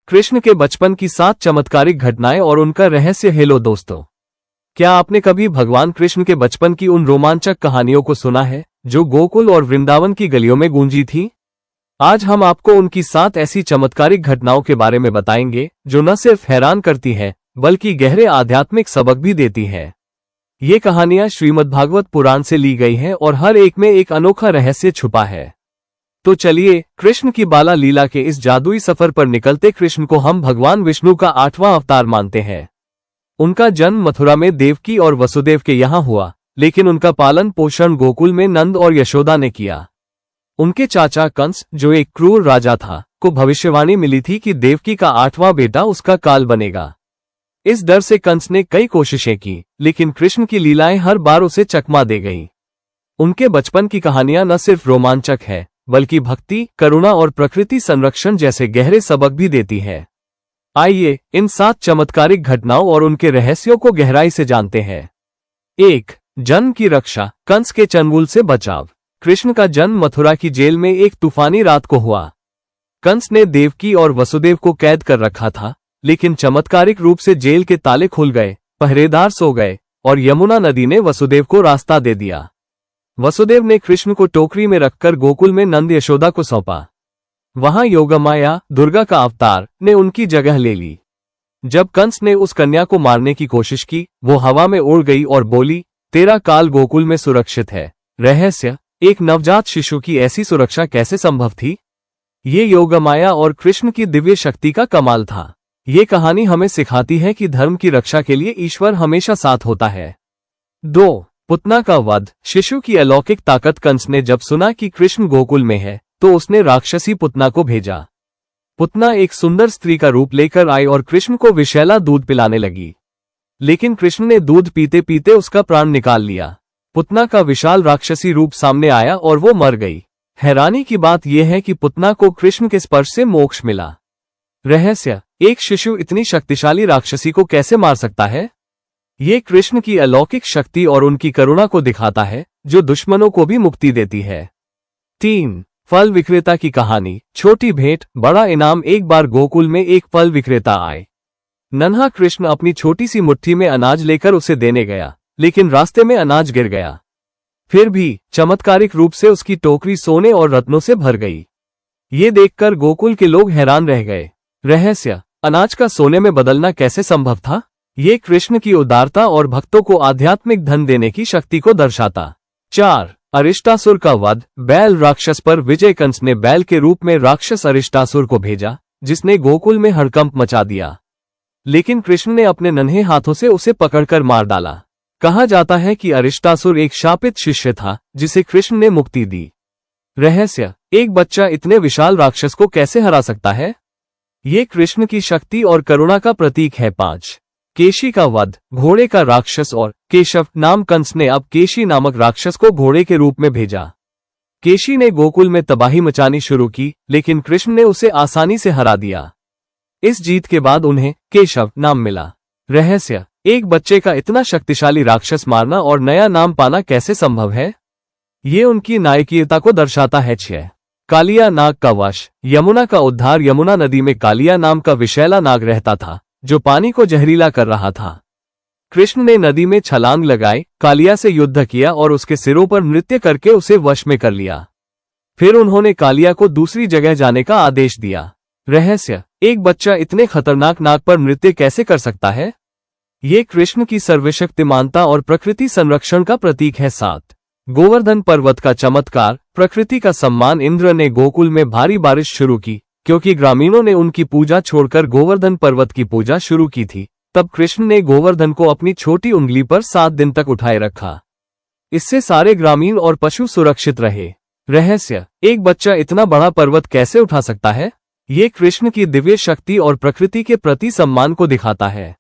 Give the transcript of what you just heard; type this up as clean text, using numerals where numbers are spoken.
कृष्ण के बचपन की 7 चमत्कारिक घटनाएं और उनका रहस्य। हेलो दोस्तों, क्या आपने कभी भगवान कृष्ण के बचपन की उन रोमांचक कहानियों को सुना है जो गोकुल और वृंदावन की गलियों में गूंजी थी? आज हम आपको उनकी 7 ऐसी चमत्कारिक घटनाओं के बारे में बताएंगे जो न सिर्फ हैरान करती हैं बल्कि गहरे आध्यात्मिक सबक भी देती हैं। ये कहानियां श्रीमद्भागवत पुराण से ली गई हैं और हर एक में एक अनोखा रहस्य छुपा है। तो चलिए कृष्ण की बाला लीला के इस जादुई सफर पर निकलते। कृष्ण को हम भगवान विष्णु का 8वां अवतार मानते हैं। उनका जन्म मथुरा में देवकी और वसुदेव के यहाँ हुआ, लेकिन उनका पालन पोषण गोकुल में नंद और यशोदा ने किया। उनके चाचा कंस, जो एक क्रूर राजा था, को भविष्यवाणी मिली थी कि देवकी का 8वां बेटा उसका काल बनेगा। इस डर से कंस ने कई कोशिशें की, लेकिन कृष्ण की लीलाएं हर बार उसे चकमा दे गईं। उनके बचपन की कहानियां न सिर्फ रोमांचक है बल्कि भक्ति, करुणा और प्रकृति संरक्षण जैसे गहरे सबक भी देती है। आइए इन 7 चमत्कारिक घटनाओं और उनके रहस्यों को गहराई से जानते हैं। 1. जन्म की रक्षा, कंस के चंगुल से बचाव। कृष्ण का जन्म मथुरा की जेल में एक तूफानी रात को हुआ। कंस ने देवकी और वसुदेव को कैद कर रखा था, लेकिन चमत्कारिक रूप से जेल के ताले खुल गए, पहरेदार सो गए और यमुना नदी ने वसुदेव को रास्ता दे दिया। वसुदेव ने कृष्ण को टोकरी में रखकर गोकुल में नंद यशोदा को सौंपा। वहां योगमाया, दुर्गा का अवतार, ने उनकी जगह ले ली। जब कंस ने उस कन्या को मारने की कोशिश की, वो हवा में उड़ गई और बोली, तेरा काल गोकुल में सुरक्षित है। रहस्य, एक नवजात शिशु की ऐसी सुरक्षा कैसे संभव थी? ये योगमाया और कृष्ण की दिव्य शक्ति का कमाल था। ये कहानी हमें सिखाती है कि धर्म की रक्षा के लिए ईश्वर हमेशा साथ होता है। 2. पुतना का वध, शिशु की अलौकिक ताकत। कंस ने जब सुना कि कृष्ण गोकुल में है तो उसने राक्षसी पुतना को भेजा। पुतना एक सुंदर स्त्री का रूप लेकर आई और कृष्ण को विषैला दूध पिलाने लगी, लेकिन कृष्ण ने दूध पीते पीते उसका प्राण निकाल लिया। पुतना का विशाल राक्षसी रूप सामने आया और वो मर गई। हैरानी की बात यह है कि पुतना को कृष्ण के स्पर्श से मोक्ष मिला। रहस्य, एक शिशु इतनी शक्तिशाली राक्षसी को कैसे मार सकता है? ये कृष्ण की अलौकिक शक्ति और उनकी करुणा को दिखाता है, जो दुश्मनों को भी मुक्ति देती है। 3. फल विक्रेता की कहानी, छोटी भेंट बड़ा इनाम। एक बार गोकुल में एक फल विक्रेता आए। नन्हा कृष्ण अपनी छोटी सी मुट्ठी में अनाज लेकर उसे देने गया, लेकिन रास्ते में अनाज गिर गया। फिर भी चमत्कारिक रूप से उसकी टोकरी सोने और रत्नों से भर गई। ये देखकर गोकुल के लोग हैरान रह गए। रहस्य, अनाज का सोने में बदलना कैसे संभव था? ये कृष्ण की उदारता और भक्तों को आध्यात्मिक धन देने की शक्ति को दर्शाता। 4. अरिष्टासुर का वध, बैल राक्षस पर विजय। कंस ने बैल के रूप में राक्षस अरिष्टासुर को भेजा, जिसने गोकुल में हड़कंप मचा दिया, लेकिन कृष्ण ने अपने नन्हे हाथों से उसे पकड़कर मार डाला। कहा जाता है कि अरिष्टासुर एक शापित शिष्य था जिसे कृष्ण ने मुक्ति दी। रहस्य, एक बच्चा इतने विशाल राक्षस को कैसे हरा सकता है? ये कृष्ण की शक्ति और करुणा का प्रतीक है। 5. केशी का वध, घोड़े का राक्षस और केशव नाम। कंस ने अब केशी नामक राक्षस को घोड़े के रूप में भेजा। केशी ने गोकुल में तबाही मचानी शुरू की, लेकिन कृष्ण ने उसे आसानी से हरा दिया। इस जीत के बाद उन्हें केशव नाम मिला। रहस्य, एक बच्चे का इतना शक्तिशाली राक्षस मारना और नया नाम पाना कैसे संभव है? ये उनकी नायकीयता को दर्शाता है। 6. कालिया नाग का वश, यमुना का उद्धार। यमुना नदी में कालिया नाम का विषैला नाग रहता था, जो पानी को जहरीला कर रहा था। कृष्ण ने नदी में छलांग लगाई, कालिया से युद्ध किया और उसके सिरों पर नृत्य करके उसे वश में कर लिया। फिर उन्होंने कालिया को दूसरी जगह जाने का आदेश दिया। रहस्य, एक बच्चा इतने खतरनाक नाग पर नृत्य कैसे कर सकता है? ये कृष्ण की सर्वशक्तिमानता और प्रकृति संरक्षण का प्रतीक है। 7. गोवर्धन पर्वत का चमत्कार, प्रकृति का सम्मान। इंद्र ने गोकुल में भारी बारिश शुरू की, क्योंकि ग्रामीणों ने उनकी पूजा छोड़कर गोवर्धन पर्वत की पूजा शुरू की थी। तब कृष्ण ने गोवर्धन को अपनी छोटी उंगली पर 7 दिन तक उठाए रखा। इससे सारे ग्रामीण और पशु सुरक्षित रहे। रहस्य, एक बच्चा इतना बड़ा पर्वत कैसे उठा सकता है? ये कृष्ण की दिव्य शक्ति और प्रकृति के प्रति सम्मान को दिखाता है।